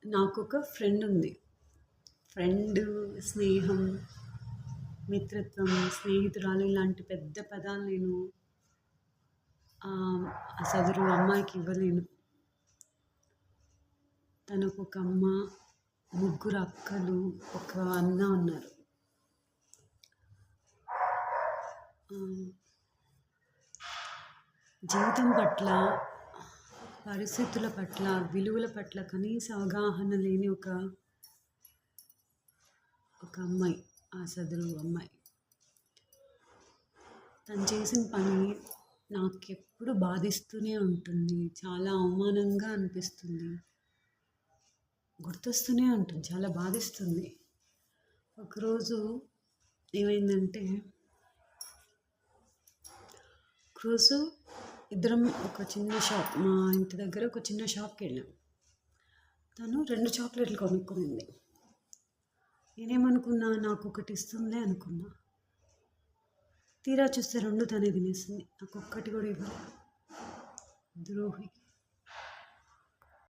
నాకొక ఫ్రెండ్ ఉంది. ఫ్రెండ్, స్నేహం, మిత్రత్వం, స్నేహితురాలు ఇలాంటి పెద్ద పదాలు నేను ఆ సదరు అమ్మాయికి ఇవ్వలేను. తనకు ఒక అమ్మ, ముగ్గురు అక్కలు, ఒక అన్న ఉన్నారు. జీవితం పట్ల, పరిస్థితుల పట్ల, విలువల పట్ల కనీస అవగాహన లేని ఒక అమ్మాయి, ఆ సదరు అమ్మాయి. తను చేసిన పని నాకెప్పుడు బాధిస్తూనే ఉంటుంది. చాలా అవమానంగా అనిపిస్తుంది, గుర్తొస్తూనే ఉంటుంది, చాలా బాధిస్తుంది. ఒకరోజు ఏమైందంటే, ఒకరోజు ఇద్దరం ఒక చిన్న షాప్, మా ఇంటి దగ్గర ఒక చిన్న షాప్కి వెళ్ళాం. తను 2 చాక్లెట్లు కొనుక్కునింది. నేనేమనుకున్నా, నాకు ఒకటి ఇస్తుందే అనుకున్నా. తీరా చూస్తే 2 తనే తినేసింది. నాకు ఒక్కటి కూడా ఇవ్వలేదు. ద్రోహి.